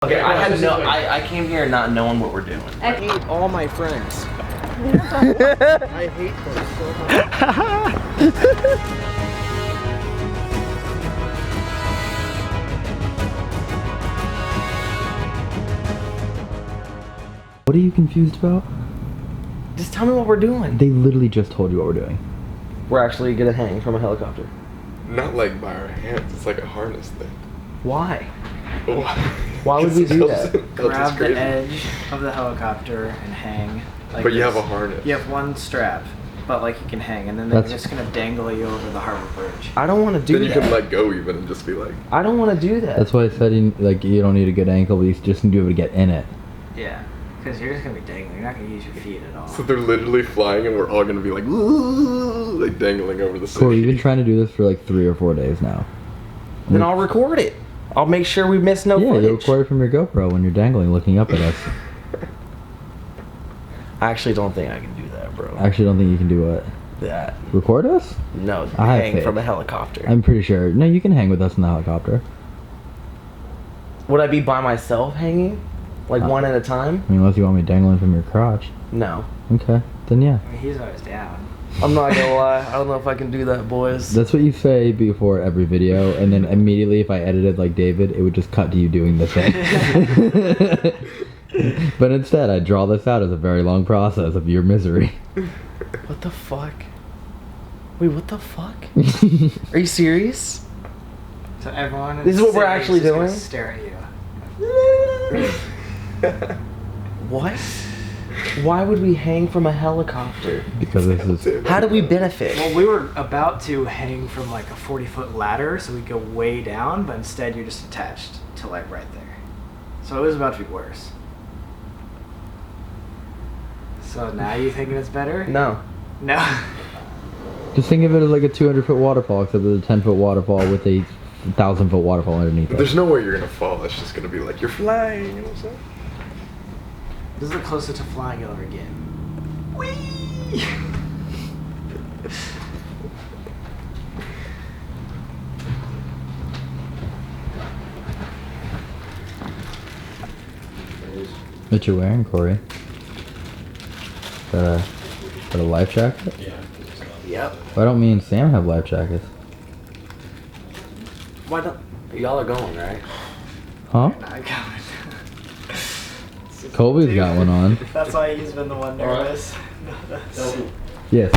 Okay, I came here not knowing what we're doing. I hate all my friends. I hate them so much. What are you confused about? Just tell me what we're doing. They literally just told you what we're doing. We're actually gonna hang from a helicopter. Not like by our hands, it's like a harness thing. Why? Why would we do that? Grab the edge of the helicopter and hang. Like but you this. have a harness. You have one strap, but like you can hang, and then they're just gonna dangle you over the harbor bridge. I don't want to do then that. you can let go even and just be like. I don't want to do that. That's why I said you don't need a good ankle, but you just need to be able to get in it. Yeah, because you're just gonna be dangling. You're not gonna use your feet at all. So they're literally flying, and we're all gonna be like, like dangling over the city. Corey, you've been trying to do this for like 3 or 4 days now. Then I'll record it. I'll make sure we miss no footage. Yeah, you'll record it from your GoPro when you're dangling, looking up at us. I actually don't think I can do that, bro. I actually don't think you can do what? That. Record us? No, I have hang faith. from a helicopter. I'm pretty sure. No, you can hang with us in the helicopter. Would I be by myself hanging? Like one at a time? I mean, unless you want me dangling from your crotch. No. Okay, then yeah. I mean, he's always down. I'm not gonna lie. I don't know if I can do that, boys. That's what you say before every video, and then immediately if I edited like David, it would just cut to you doing the thing. But instead, I draw this out as a very long process of your misery. What the fuck? Wait, what the fuck? Are you serious? So everyone. In This is the what we're city actually just gonna doing? Stare at you. What? Why would we hang from a helicopter? Because this is... How do we benefit? Well, we were about to hang from like a 40-foot ladder, so we go way down, but instead you're just attached to like right there. So it was about to be worse. So now you thinking it's better? No. No. Just think of it as like a 200-foot waterfall, except it's a 10-foot waterfall with a 1,000-foot waterfall underneath it. There's no way you're gonna fall. It's just gonna be like you're flying. You know what I'm saying? This is the closest to flying you'll ever get. Whee! What you wearing, Corey? Is that a life jacket? Yeah. Yep. Why don't me and Sam have life jackets? Why don't... Y'all are going, right? Huh? I got it. Colby's got one on. That's why he's been the one nervous. Yes.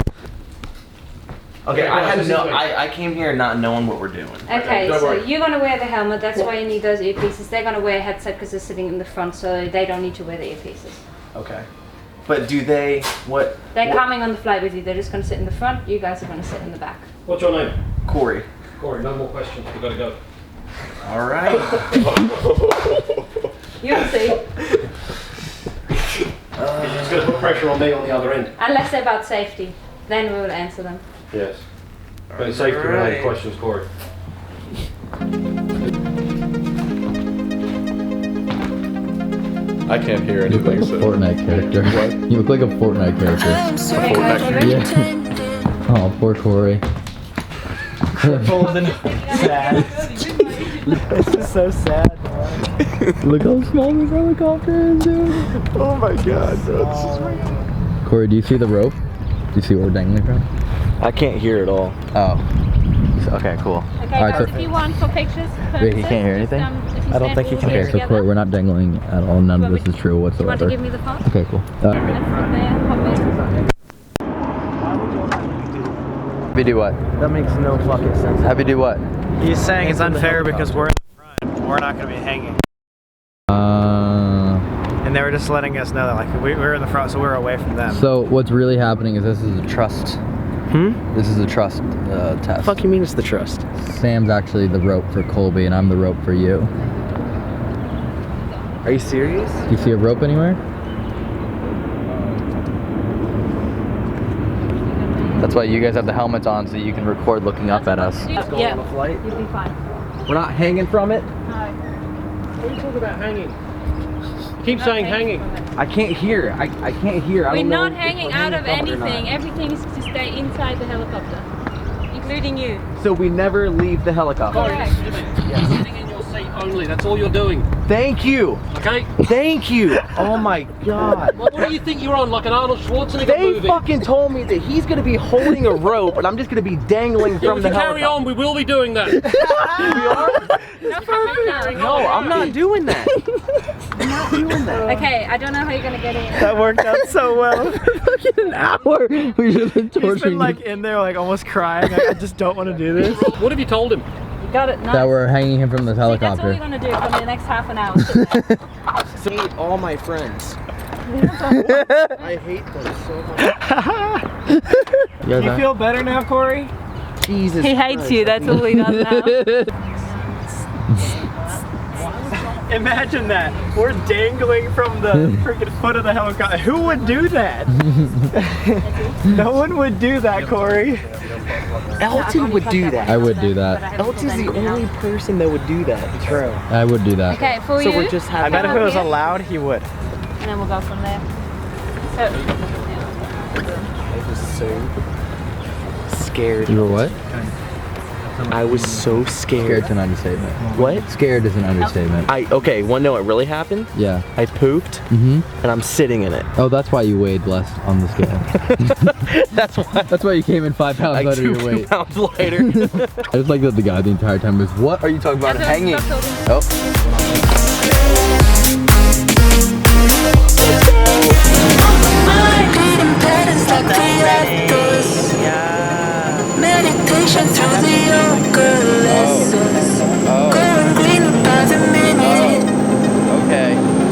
Okay, I came here not knowing what we're doing. Okay, Don't so worry. you're gonna wear the helmet, that's why you need those earpieces. They're gonna wear a headset because they're sitting in the front, so they don't need to wear the earpieces. Okay. But do they... What... They're what- coming on the flight with you, they're just gonna sit in the front, you guys are gonna sit in the back. What's your name? Corey. Corey, no more questions. We've got to go. Alright. You'll see. You're just going to put pressure on me on the other end. Unless they're about safety, then we will answer them. Yes. But safety related questions, Corey. I can't hear You look like anything. a So. Fortnite character. What? You look like a Fortnite character. Yeah. Oh, poor Corey. Crippled and sad. This is so sad. Look how small this helicopter is, dude. Oh my god, bro. This is weird. Corey, do you see the rope? Do you see what we're dangling from? I can't hear it all. Oh. Okay, cool. Okay, Alright, guys, so- if you want for pictures, Wait, he can't hear anything? I don't think he can hear. Okay, so Corey, we're not dangling at all. None of this is true You want to whatsoever. give me the phone? Okay, cool. Happy do what? That makes no fucking sense. Happy do what? He's saying it's unfair because we're in the front. We're not going to be hanging. And they were just letting us know that like we're in the front, so we're away from them. So what's really happening is this is a trust. This is a trust test. The fuck you mean it's the trust? Sam's actually the rope for Colby, and I'm the rope for you. Are you serious? Do you see a rope anywhere? That's why you guys have the helmets on, so you can record looking up at us. Yeah, On the flight? you'll be fine. We're not hanging from it? No. What are you talking about hanging? Keep saying hanging. I can't hear. I can't hear. I We're don't know not if hanging we're out of from it or not. anything. Everything is to stay inside the helicopter, including you. So we never leave the helicopter. Correct. You're sitting in your seat only. That's all you're doing. Thank you. Okay? Thank you. Oh my God. What do you think you're on? Like an Arnold Schwarzenegger They movie? fucking told me that he's gonna be holding a rope and I'm just gonna be dangling Yeah, from if the you carry helicopter. on, we will be doing that. No, I'm not doing that. I'm not doing that. Okay, I don't know how you're gonna get in. That worked out so well. Fucking an hour. We should have been He's torturing been like in there like almost crying. Like, I just don't want to do this. What have you told him? You got it. Nice. that we're hanging him from this See, that's all helicopter. you're gonna do for the next half an hour. Sit there. Meet all my friends. I hate them so much. You Do you feel better now, Corey? Jesus He hates Christ. you. That's all he does now. Imagine that. We're dangling from the freaking foot of the helicopter. Who would do that? No one would do that, Corey. Elton would do that. I would do that. Elton's the only person that would do that. True. I would do that. Okay, for So you. we're just I having. bet if it was allowed, he would. And then we'll go from there. I was so scared. You were what? I was so Scared scared. is an understatement. What? Scared is an understatement. Okay, wanna know what really happened? Yeah. I pooped Mm-hmm. and I'm sitting in it. Oh, that's why you weighed less on the scale. That's why. That's why you came in 5 pounds Like under 2 your weight. pounds lighter. I just like that the guy the entire time was, what are you talking about? Hanging. Oh. Reading patterns like reactors. Meditation through the yoga lessons. Going green by the minute. Okay.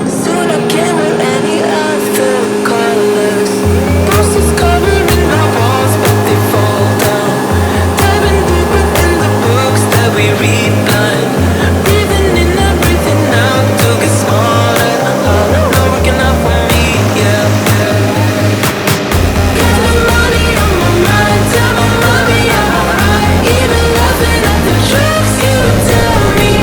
Soon I can't wear any other colors. Bruises covering my walls, but they fall down. Diving deeper in the books that we read blind. Breathing in and breathing out to get smaller. Not working out for me, yeah. Got no money on my mind, tell my mommy I'm alright. Even laughing at the jokes you tell me.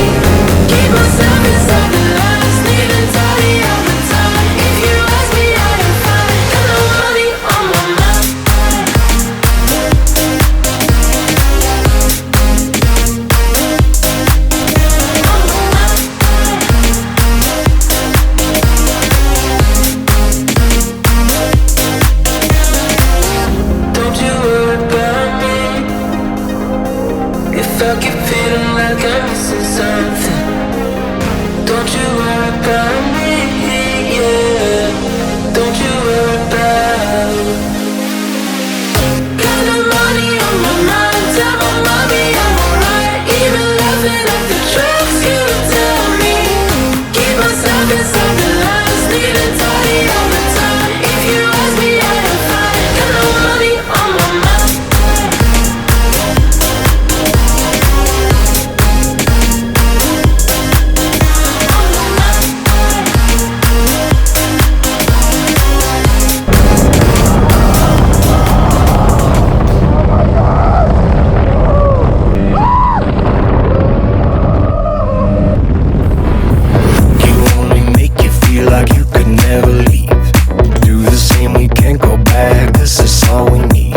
Keep myself inside the lines, neat and tidy all the time. If you ask me, I am fine. Got no money on my mind. Don't you worry about me. If I keep feeling like I'm missing something, don't you worry about me, yeah. Don't you worry about. Got no money on my mind, tell my mommy I'm alright. Even laughing at the jokes you tell me. Keep myself inside the lines, neat and tidy all the time. If you ask me, I am fine. Got no money on my mind. You only make you feel like you could never leave. Do the same, we can't go back. This is all we need.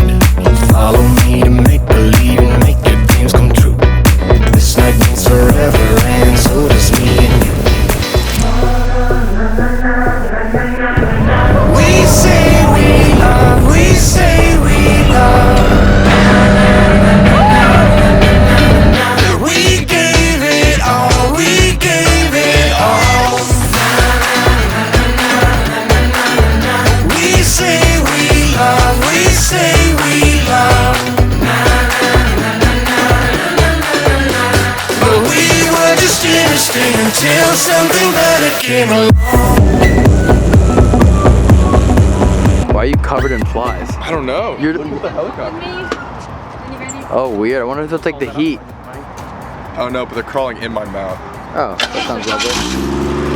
Follow me to make believe and make your dreams come true. This night means forever, and so does me and you. We say we love, we say we love. We gave it all, we gave it all. We say we love, we say we love. But we were just innocent until something better came along. Why are you covered in flies? I don't know. You're- Look at the helicopter. Oh, weird. I wonder if they'll take the heat. Oh no, but they're crawling in my mouth. Oh, that sounds lovely.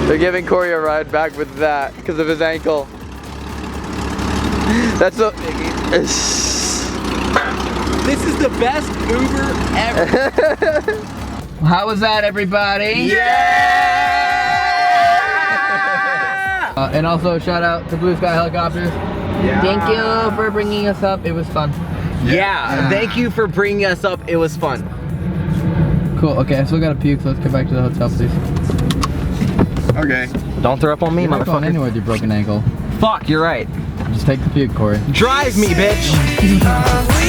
They're giving Corey a ride back with that because of his ankle. That's a. This is the best Uber ever. How was that, everybody? Yeah! And also, shout out to Blue Sky Helicopters. Yeah. Thank you for bringing us up. It was fun. Yeah, thank you for bringing us up. It was fun. Cool. Okay, I still gotta puke. So let's get back to the hotel, please. Okay. Don't throw up on me, You're not going motherfucker. anywhere with your broken ankle. Fuck, you're right. Just take the puke, Corey. Drive me, bitch.